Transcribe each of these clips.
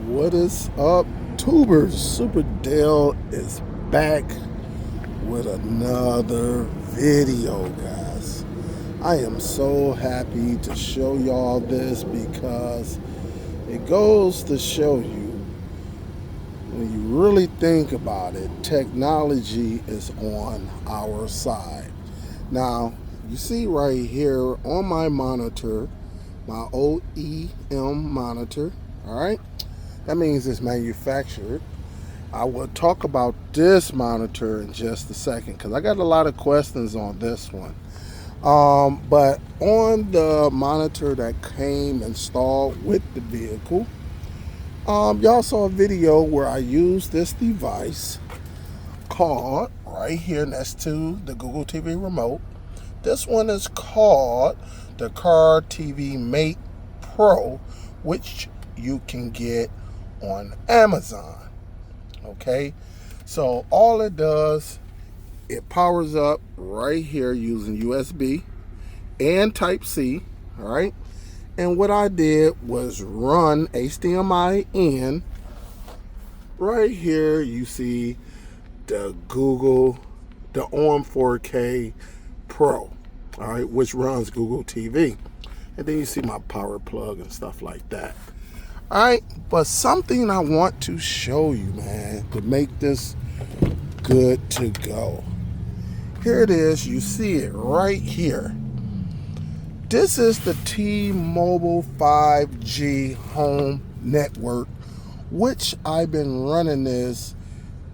What is up, tubers? Superdell is back with another video, guys. I am so happy to show y'all this because it goes to show you, when you really think about it, technology is on our side. Now, you see right here on my monitor, my OEM monitor, all right? That means it's manufactured. I will talk about this monitor in just a second because I got a lot of questions on this one. But on the monitor that came installed with the vehicle, y'all saw a video where I used this device called, right here next to the Google TV remote. This one is called the Car TV Mate Pro, which you can get on Amazon. Okay, so all it does, it powers up right here using USB and Type-C. All right, and what I did was run HDMI in. Right here you see the OM 4K Pro, all right, which runs Google TV, and then you see my power plug and stuff like that. All right, but something I want to show you, man, to make this good to go. Here it is. You see it right here. This is the T-Mobile 5G home network, which I've been running this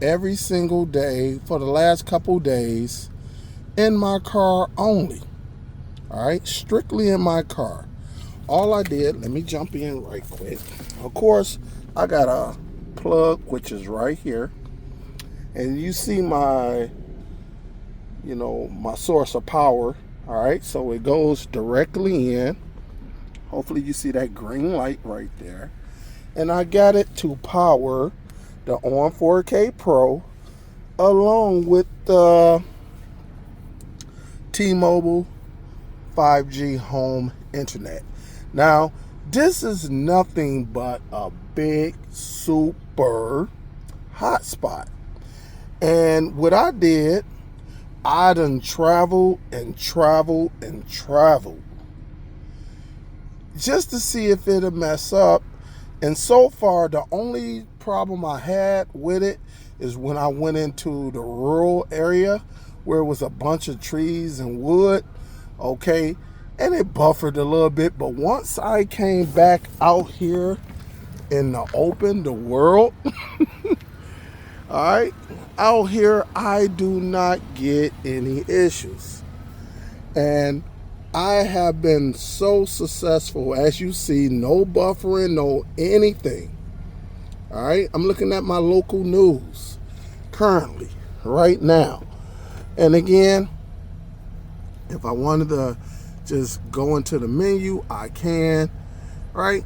every single day for the last couple days in my car only. All right, strictly in my car. All I did, let me jump in right quick. Of course, I got a plug, which is right here. And you see my, my source of power. All right, so it goes directly in. Hopefully you see that green light right there. And I got it to power the OM 4K Pro along with the T-Mobile 5G home internet. Now, this is nothing but a big super hotspot. And what I did, I done traveled and traveled and traveled just to see if it'll mess up. And so far, the only problem I had with it is when I went into the rural area where it was a bunch of trees and wood, okay? And it buffered a little bit, but once I came back out here in the open, the world, all right, out here, I do not get any issues. And I have been so successful, as you see, no buffering, no anything. All right, I'm looking at my local news currently, right now. And again, if I wanted to just go into the menu, I can, right?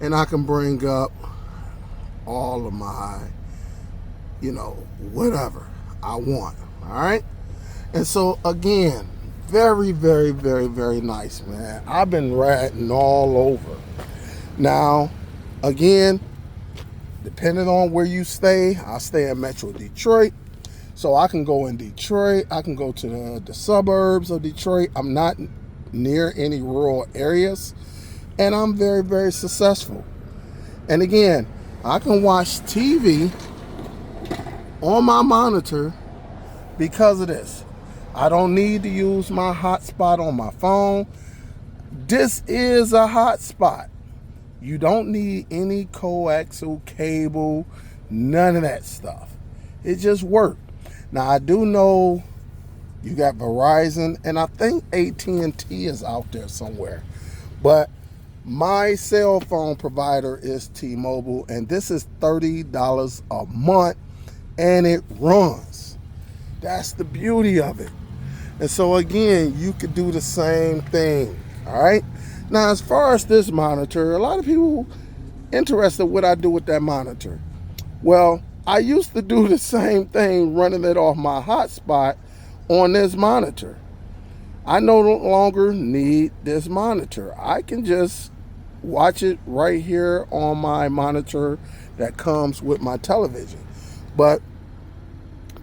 And I can bring up all of my, whatever I want, all right? And so again, very, very, very, very nice, man. I've been ratting all over. Now, again, depending on where you stay, I stay in Metro Detroit. So I can go in Detroit, I can go to the suburbs of Detroit. I'm not near any rural areas, and I'm very, very successful. And again, I can watch TV on my monitor because of this. I don't need to use my hotspot on my phone. This is a hotspot. You don't need any coaxial cable, none of that stuff. It just works. Now, I do know you got Verizon, and I think AT&T is out there somewhere. But my cell phone provider is T-Mobile, and this is $30 a month, and it runs. That's the beauty of it. And so, again, you could do the same thing, all right? Now, as far as this monitor, a lot of people interested what I do with that monitor. Well, I used to do the same thing running it off my hotspot on this monitor. I no longer need this monitor. I can just watch it right here on my monitor that comes with my television. But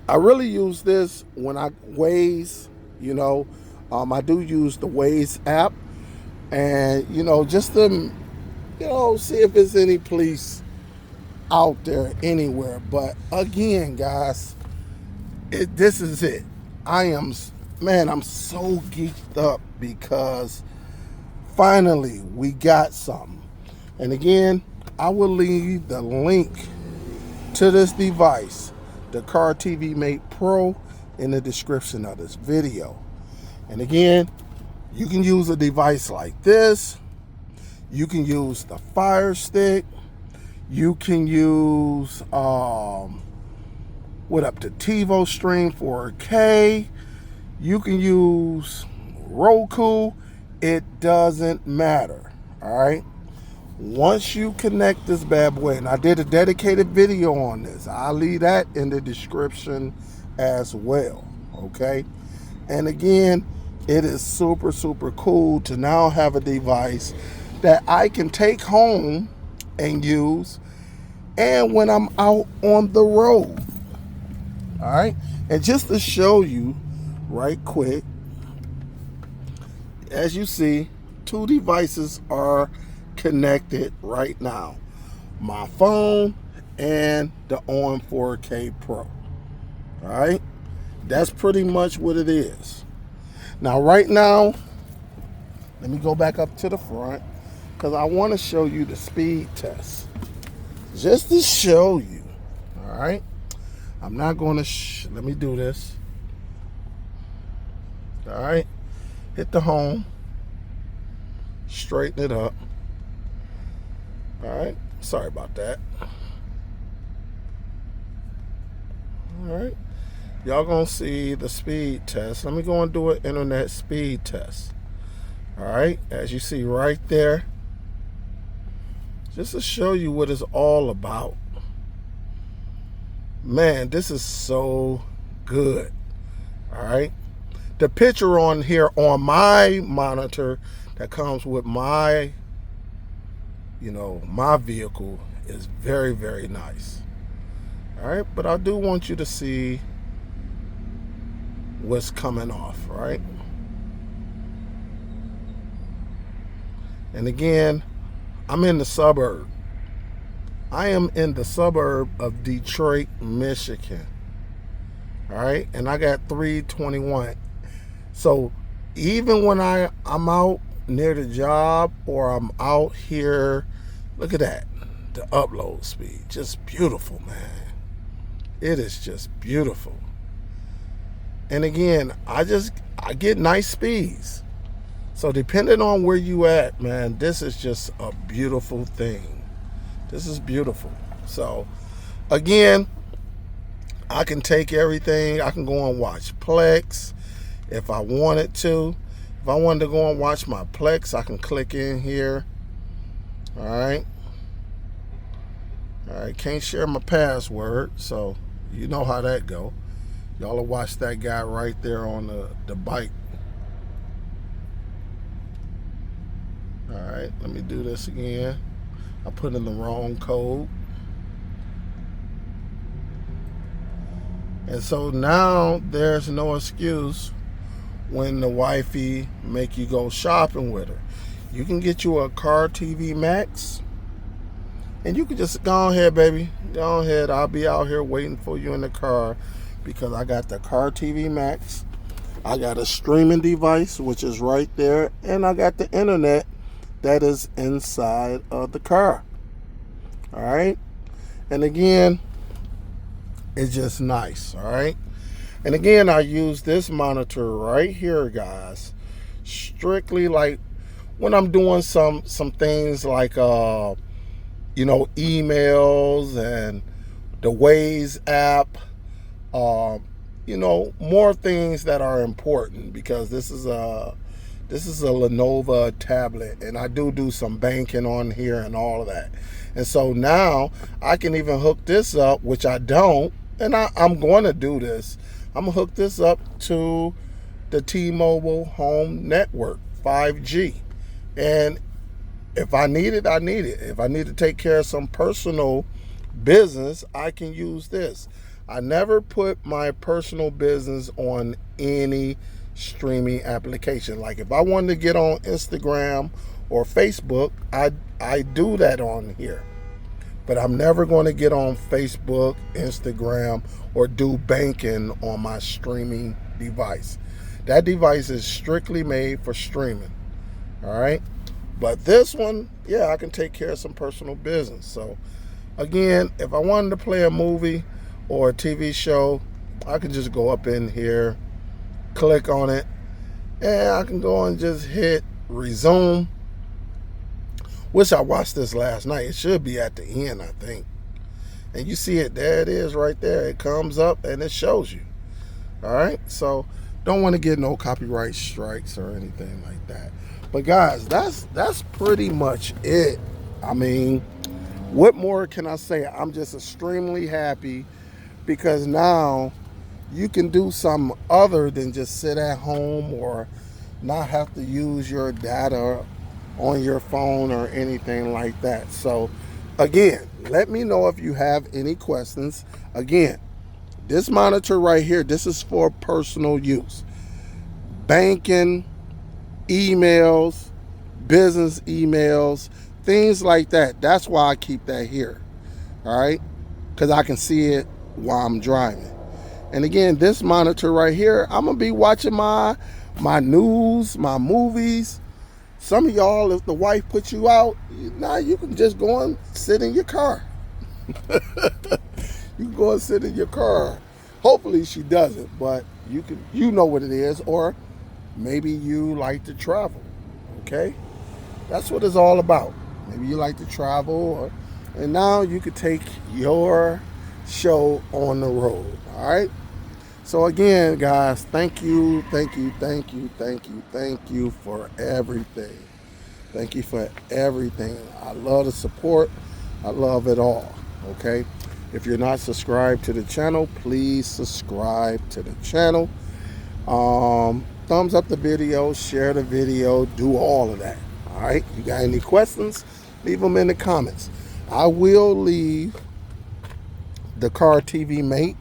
I really use this when I Waze, you know. I do use the Waze app, and just to see if there's any police out there anywhere. But again, guys, this is it. I am, man, I'm so geeked up because finally we got something. And again, I will leave the link to this device, the Car TV Mate Pro, in the description of this video. And again, you can use a device like this. You can use the Fire Stick. You can use what up to TiVo Stream 4K. You can use Roku. It doesn't matter. All right. Once you connect this bad boy, and I did a dedicated video on this, I'll leave that in the description as well. Okay. And again, it is super, super cool to now have a device that I can take home and use, and when I'm out on the road. All right. And just to show you right quick, as you see, two devices are connected right now. My phone and the ON 4K Pro. All right. That's pretty much what it is. Now, right now, let me go back up to the front because I want to show you the speed test. Just to show you. All right. I'm not going to, let me do this. All right. Hit the home. Straighten it up. All right. Sorry about that. All right. Y'all gonna see the speed test. Let me go and do an internet speed test. All right. As you see right there. Just to show you what it's all about. Man, this is so good. All right. The picture on here on my monitor that comes with my, my vehicle is very, very nice. All right. But I do want you to see what's coming off, right? And again, I'm in the suburb. I am in the suburb of Detroit, Michigan. All right. And I got 321. So even when I'm out near the job or I'm out here, look at that. The upload speed. Just beautiful, man. It is just beautiful. And again, I get nice speeds. So depending on where you at, man, this is just a beautiful thing. This is beautiful. So again, I can take everything. I can go and watch Plex if I wanted to. If I wanted to go and watch my Plex, I can click in here. All right. All right. Can't share my password, so you know how that go. Y'all will watch that guy right there on the bike. All right, let me do this again. I put in the wrong code. And so now there's no excuse when the wifey make you go shopping with her. You can get you a Car TV Max, and you can just go ahead, baby. Go ahead. I'll be out here waiting for you in the car because I got the Car TV Max. I got a streaming device, which is right there, and I got the internet that is inside of the car. All right. And again, it's just nice. All right. And again, I use this monitor right here, guys, strictly like when I'm doing some things like emails and the Waze app, more things that are important because this is a Lenovo tablet, and I do some banking on here and all of that. And so now I can even hook this up, which I don't, and I'm going to do this. I'm going to hook this up to the T-Mobile home network, 5G. And If I need it, I need it. If I need to take care of some personal business, I can use this. I never put my personal business on any streaming application. Like if I wanted to get on Instagram or Facebook, I do that on here. But I'm never going to get on Facebook, Instagram, or do banking on my streaming device. That device is strictly made for streaming. All right. But this one, yeah, I can take care of some personal business. So again, if I wanted to play a movie or a TV show, I can just go up in here, click on it, and I can go and just hit resume. Wish I watched this last night. It should be at the end, I think. And you see it, there it is right there. It comes up and it shows you. All right, so don't want to get no copyright strikes or anything like that. But guys, that's pretty much it. I mean, what more can I say? I'm just extremely happy because now you can do something other than just sit at home or not have to use your data on your phone or anything like that. So again, let me know if you have any questions. Again, this monitor right here, this is for personal use. Banking, emails, business emails, things like that. That's why I keep that here. All right? Because I can see it while I'm driving. And again, this monitor right here, I'm going to be watching my news, my movies. Some of y'all, if the wife puts you out, now you can just go and sit in your car. You can go and sit in your car. Hopefully she doesn't, but you know what it is, or maybe you like to travel. Okay? That's what it's all about. Maybe you like to travel, and now you could take your show on the road. All right? So again, guys, thank you for everything. Thank you for everything. I love the support. I love it all. Okay? If you're not subscribed to the channel, please subscribe to the channel. Thumbs up the video, share the video, do all of that. All right? You got any questions? Leave them in the comments. I will leave the car TV mate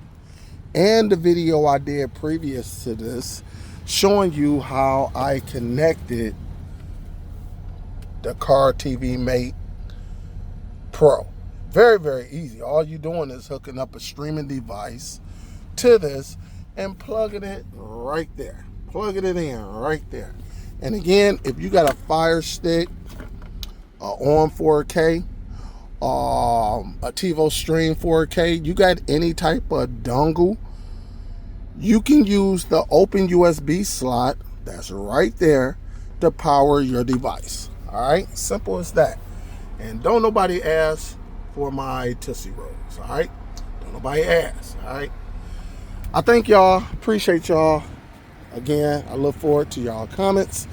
and the video I did previous to this showing you how I connected the car TV mate Pro. Very, very easy. All you're doing is hooking up a streaming device to this and plugging it right there. Plugging it in right there. And again, if you got a Fire Stick, on 4K, a TiVo Stream 4K, you got any type of dongle, you can use the open USB slot that's right there to power your device. All right, simple as that. And don't nobody ask for my Tootsie Rolls. All right, don't nobody ask. All right, I thank y'all, appreciate y'all. Again, I look forward to y'all comments.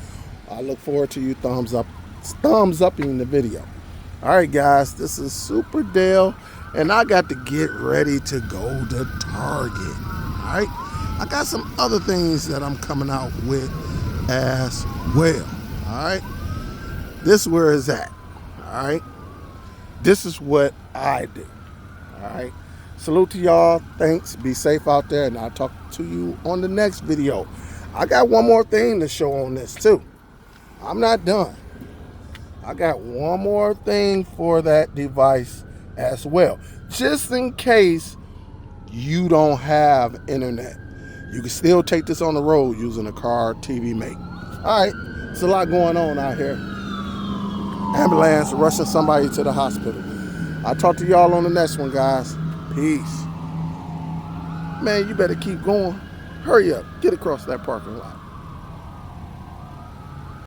I look forward to you thumbs upping the video. All right, guys, this is Superdell, and I got to get ready to go to Target. All right, I got some other things that I'm coming out with as well. All right, this is where it's at. All right, this is what I do. All right, salute to y'all. Thanks. Be safe out there, and I'll talk to you on the next video. I got one more thing to show on this too. I'm not done. I got one more thing for that device as well. Just in case you don't have internet, you can still take this on the road using a car TV mate. All right, there's a lot going on out here. Ambulance rushing somebody to the hospital. I'll talk to y'all on the next one, guys. Peace. Man, you better keep going. Hurry up. Get across that parking lot.